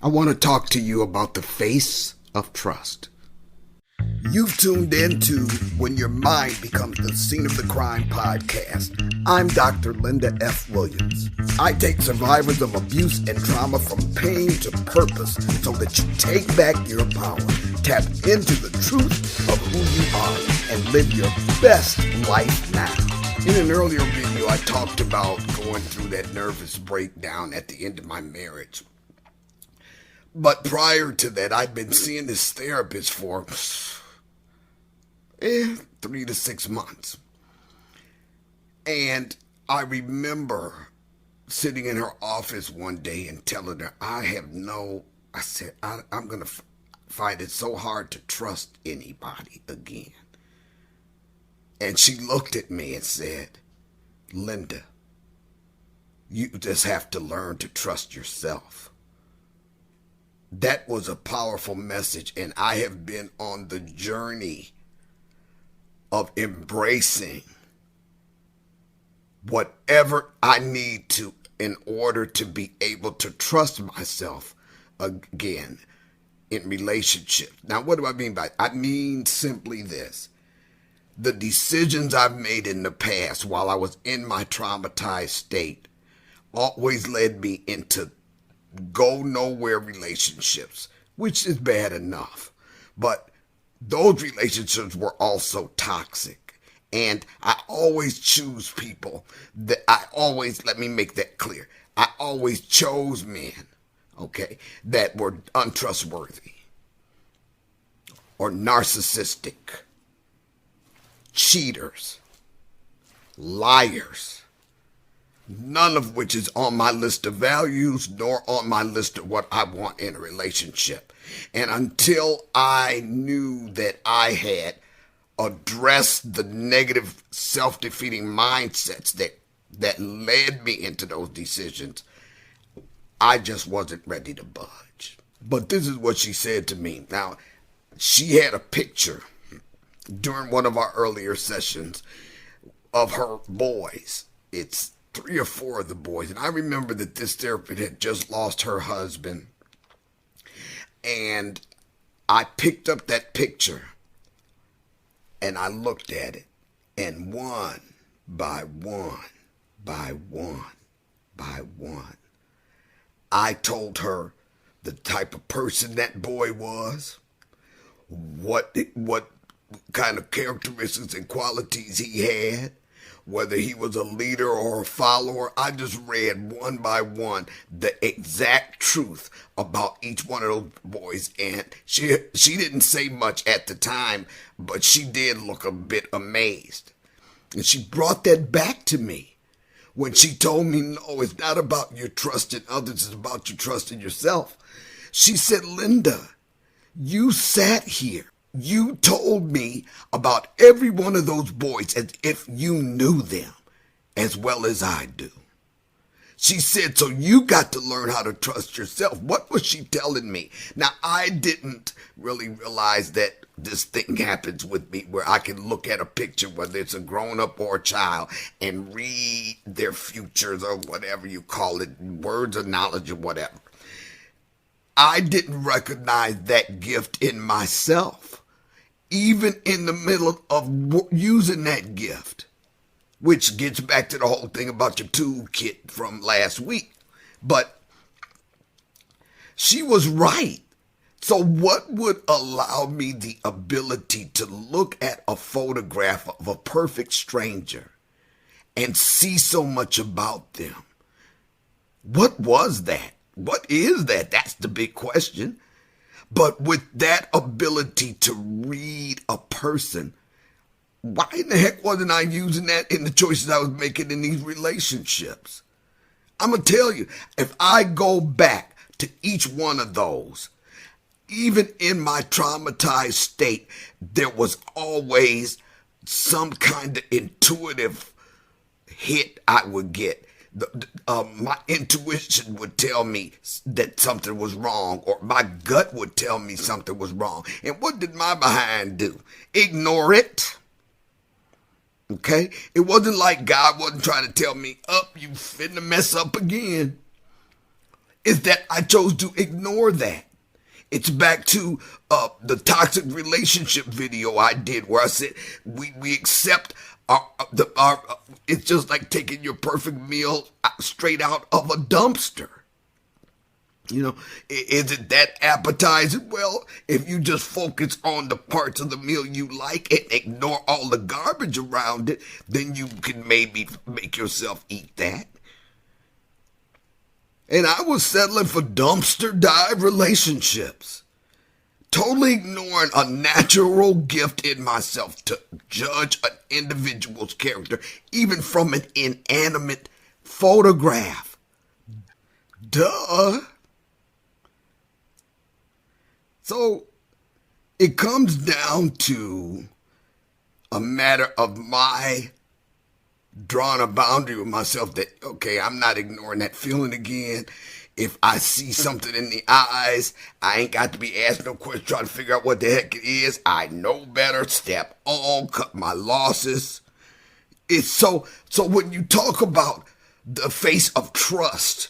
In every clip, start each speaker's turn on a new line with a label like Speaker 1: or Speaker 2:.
Speaker 1: I want to talk to you about the face of trust. You've tuned in to When Your Mind Becomes the Scene of the Crime podcast. I'm Dr. Linda F. Williams. I take survivors of abuse and trauma from pain to purpose so that you take back your power, tap into the truth of who you are, and live your best life now. In an earlier video, I talked about going through that nervous breakdown at the end of my marriage. But prior to that, I'd been seeing this therapist for 3 to 6 months. And I remember sitting in her office one day and telling her, I said, I'm going to find it so hard to trust anybody again. And she looked at me and said, Linda, you just have to learn to trust yourself. That was a powerful message, and I have been on the journey of embracing whatever I need to in order to be able to trust myself again in relationships. Now, what do I mean by it? I mean simply this. The decisions I've made in the past while I was in my traumatized state always led me into go nowhere relationships, which is bad enough. But those relationships were also toxic. And I always choose people let me make that clear. I always chose men, that were untrustworthy or narcissistic, cheaters, liars. None of which is on my list of values, nor on my list of what I want in a relationship. And until I knew that I had addressed the negative self-defeating mindsets that led me into those decisions, I just wasn't ready to budge. But this is what she said to me. Now, she had a picture during one of our earlier sessions of her boys. It's 3 or 4 of the boys. And I remember that this therapist had just lost her husband. And I picked up that picture and I looked at it. And one by one, I told her the type of person that boy was, what kind of characteristics and qualities he had, whether he was a leader or a follower. I just read one by one the exact truth about each one of those boys. And she didn't say much at the time, but she did look a bit amazed. And she brought that back to me when she told me, no, it's not about your trust in others, it's about your trust in yourself. She said, Linda, you sat here. You told me about every one of those boys as if you knew them as well as I do. She said, so you got to learn how to trust yourself. What was she telling me? Now, I didn't really realize that this thing happens with me where I can look at a picture, whether it's a grown-up or a child, and read their futures or whatever you call it, words of knowledge or whatever. I didn't recognize that gift in myself, even in the middle of using that gift, which gets back to the whole thing about your toolkit from last week. But she was right. So what would allow me the ability to look at a photograph of a perfect stranger and see so much about them? What was that? What is that? That's the big question. But with that ability to read a person, why in the heck wasn't I using that in the choices I was making in these relationships? I'm going to tell you, if I go back to each one of those, even in my traumatized state, there was always some kind of intuitive hit I would get. My intuition would tell me that something was wrong, or my gut would tell me something was wrong. And what did my behind do? Ignore it. Okay? It wasn't like God wasn't trying to tell me, you finna mess up again. is that I chose to ignore that. It's back to the toxic relationship video I did where I said we accept our it's just like taking your perfect meal straight out of a dumpster. You know, is it that appetizing? Well, if you just focus on the parts of the meal you like and ignore all the garbage around it, then you can maybe make yourself eat that. And I was settling for dumpster dive relationships, totally ignoring a natural gift in myself to judge an individual's character, even from an inanimate photograph. Duh. So it comes down to a matter of my drawing a boundary with myself that, okay, I'm not ignoring that feeling again. If I see something in the eyes, I ain't got to be asked no questions trying to figure out what the heck it is. I know better. Step on, cut my losses. It's so when you talk about the face of trust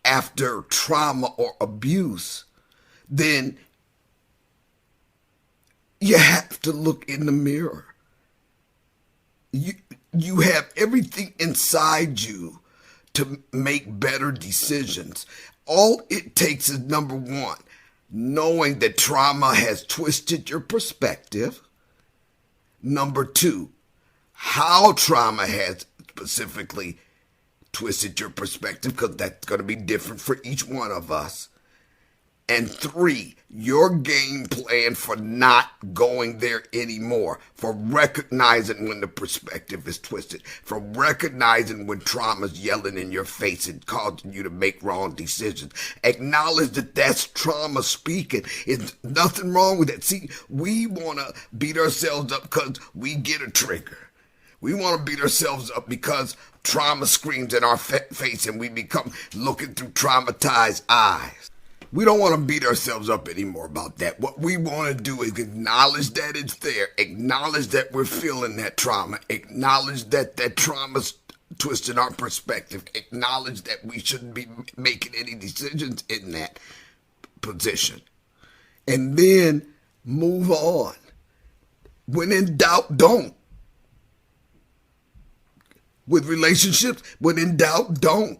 Speaker 1: after trauma or abuse, then you have to look in the mirror. You have everything inside you to make better decisions. All it takes is, number one, knowing that trauma has twisted your perspective. Number two, how trauma has specifically twisted your perspective, because that's going to be different for each one of us. And three, your game plan for not going there anymore, for recognizing when the perspective is twisted, for recognizing when trauma's yelling in your face and causing you to make wrong decisions. Acknowledge that that's trauma speaking. There's nothing wrong with that. See, we want to beat ourselves up because we get a trigger. We want to beat ourselves up because trauma screams in our face and we become looking through traumatized eyes. We don't want to beat ourselves up anymore about that. What we want to do is acknowledge that it's there. Acknowledge that we're feeling that trauma. Acknowledge that that trauma's twisting our perspective. Acknowledge that we shouldn't be making any decisions in that position. And then move on. When in doubt, don't. With relationships, when in doubt, don't.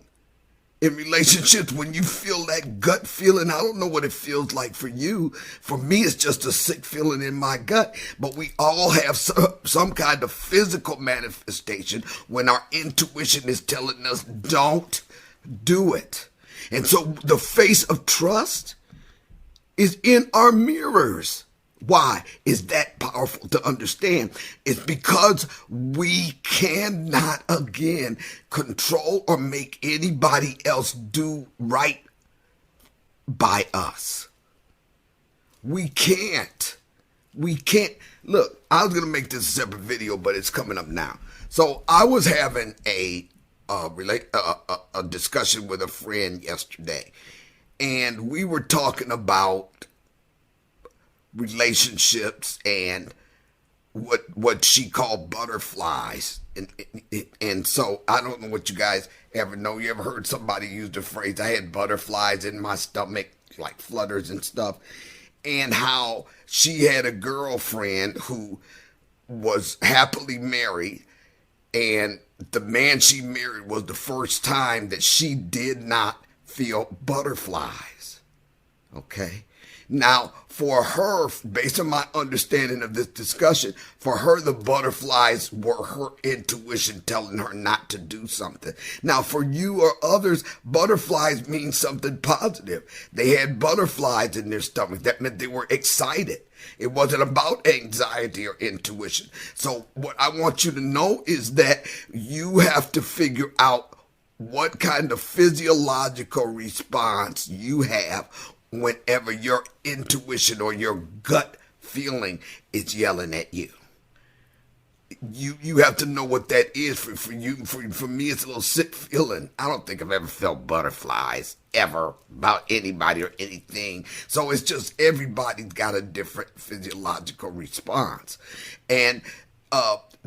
Speaker 1: In relationships, when you feel that gut feeling, I don't know what it feels like for you. For me, it's just a sick feeling in my gut. But we all have some kind of physical manifestation when our intuition is telling us, don't do it. And so the face of trust is in our mirrors. Why is that powerful to understand? It's because we cannot, again, control or make anybody else do right by us. We can't. Look, I was going to make this a separate video, but it's coming up now. So I was having a discussion with a friend yesterday, and we were talking about relationships and what she called butterflies. And so I don't know what you guys ever know. You ever heard somebody use the phrase, I had butterflies in my stomach, like flutters and stuff, and how she had a girlfriend who was happily married, and the man she married was the first time that she did not feel butterflies. Okay? Now, for her, based on my understanding of this discussion, for her, the butterflies were her intuition telling her not to do something. Now, for you or others, butterflies mean something positive. They had butterflies in their stomach. That meant they were excited. It wasn't about anxiety or intuition. So what I want you to know is that you have to figure out what kind of physiological response you have whenever your intuition or your gut feeling is yelling at you. You have to know what that is for you. For me, it's a little sick feeling. I don't think I've ever felt butterflies ever about anybody or anything. So it's just everybody's got a different physiological response. And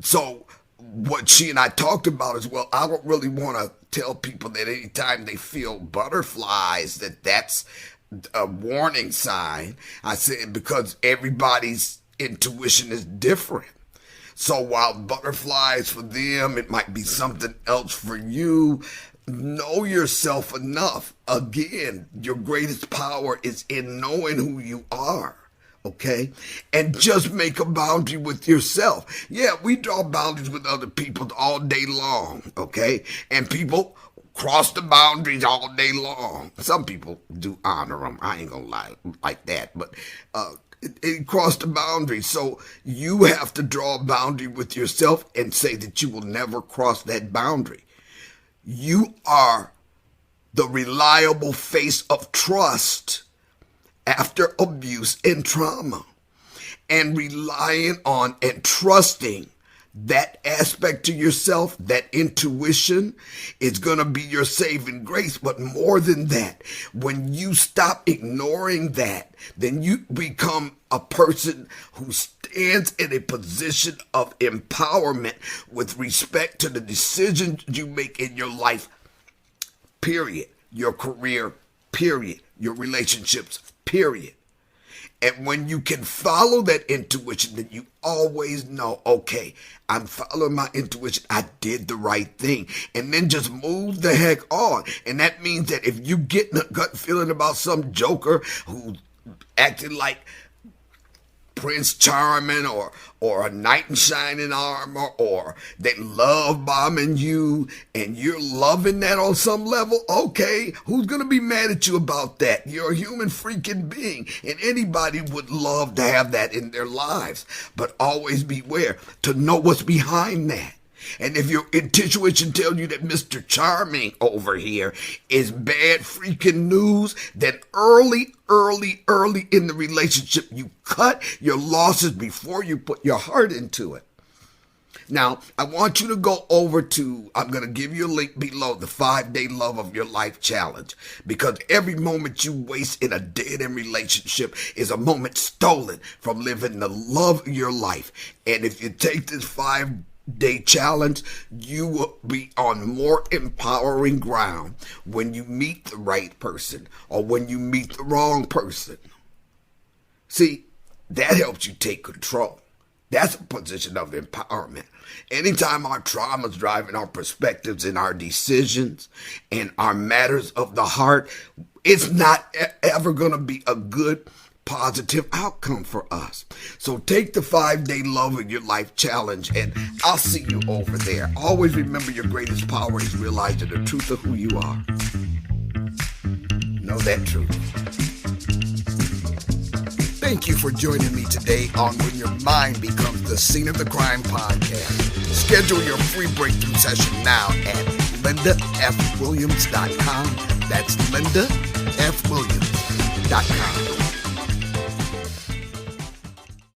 Speaker 1: so what she and I talked about is, well, I don't really want to tell people that anytime they feel butterflies, that's a warning sign. I said, because everybody's intuition is different. So while butterflies for them, it might be something else for you. Know yourself enough. Again, your greatest power is in knowing who you are. Okay? And just make a boundary with yourself. Yeah, we draw boundaries with other people all day long. Okay? And people cross the boundaries all day long. Some people do honor them. I ain't gonna lie like that. But it crossed the boundary. So you have to draw a boundary with yourself and say that you will never cross that boundary. You are the reliable face of trust after abuse and trauma. And relying on and trusting that aspect of yourself, that intuition, is going to be your saving grace. But more than that, when you stop ignoring that, then you become a person who stands in a position of empowerment with respect to the decisions you make in your life, period. Your career, period. Your relationships, period. And when you can follow that intuition, then you always know, okay, I'm following my intuition. I did the right thing. And then just move the heck on. And that means that if you get a gut feeling about some joker who acted like Prince Charming or a knight in shining armor, or they love bombing you and you're loving that on some level, okay, who's going to be mad at you about that? You're a human freaking being, and anybody would love to have that in their lives. But always beware to know what's behind that. And if your intuition tells you that Mr. Charming over here is bad freaking news, then early in the relationship, you cut your losses before you put your heart into it. Now, I want you to go over to, I'm going to give you a link below, the 5-Day Love of Your Life Challenge, because every moment you waste in a dead-end relationship is a moment stolen from living the love of your life. And if you take this 5-day challenge, you will be on more empowering ground when you meet the right person or when you meet the wrong person. See, that helps you take control. That's a position of empowerment. Anytime our trauma is driving our perspectives and our decisions and our matters of the heart, it's not ever going to be a good, positive outcome for us. So take the 5-Day Love of Your Life Challenge, and I'll see you over there. Always remember, your greatest power is realizing the truth of who you are. Know that truth. Thank you for joining me today on When Your Mind Becomes the Scene of the Crime podcast. Schedule your free breakthrough session now at lindafwilliams.com. That's lindafwilliams.com.